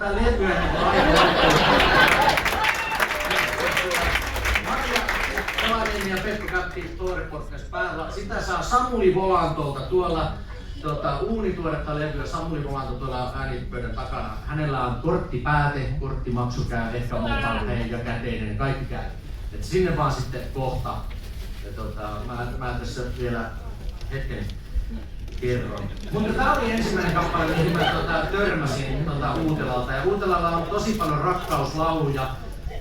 tätä levyä niin aivan. Maria Kalanen ja Pekka Käppi Toore-podcast päällä. Sitä saa Samuli Volantolta tuolla uunituoretta levyä. Samuli Volanto tuolla äänipöydän takana. Hänellä on korttipääte, korttimaksu käy, ehkä mobile ja käteinen, kaikki käy. Et sinne vaan sitten kohta. Ja mä tässä vielä hetken kerron. Mutta tää oli ensimmäinen kappale, mihin mä törmäsin Uutelalta. Ja Uutelalla on tosi paljon rakkauslauluja,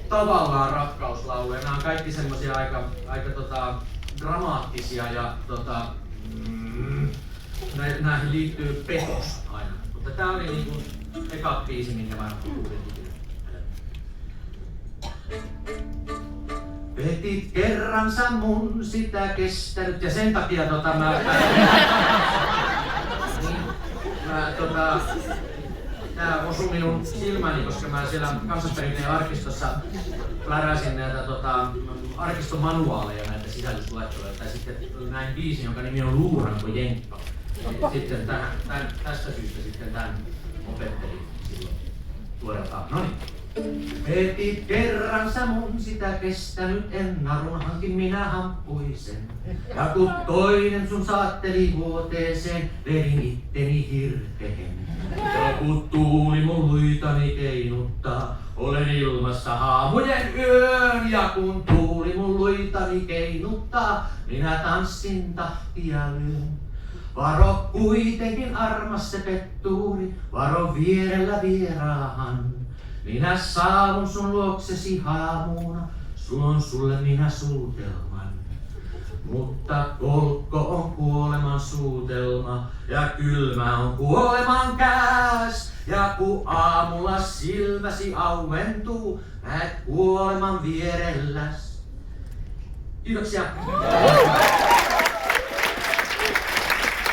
tavallaan rakkauslauluja. Nämä on kaikki semmosia aika dramaattisia ja näihin liittyy petos aina. Mutta tää oli niinku eka biisi, minkä mä kuulin. Petit kerran sä mun sitä kestänyt ja sen takia tää osui minun silmäni, koska mä siellä Kansallisperinteen arkistossa pläräsin näitä arkiston manuaaleja, näitä sisällysluetteloja, tai sitten näin biisin, jonka nimi on Luuranko Jenkka. Sitten tästä syystä sitten tän opettelin silloin tuoreeltaan. Noniin. Petit kerran sä mun sitä kestänyt, en narun hankin minä hamppuisen. Ja kun toinen sun saatteli vuoteeseen, vedin itteni hirteen. Ja kun tuuli mun luitani keinuttaa, olen ilmassa haamujen yön. Ja kun tuuli mun luitani keinuttaa, minä tanssin tahtia lyön. Varo kuitenkin armas se pettuuri, varo vierellä vieraahan. Minä saavun sun luoksesi haamuuna, suon sulle minä suutelman. Mutta kolkko on kuoleman suutelma ja kylmä on kuoleman käs. Ja kun aamulla silmäsi auentuu, näet kuoleman vierelläs. Kiitoksia.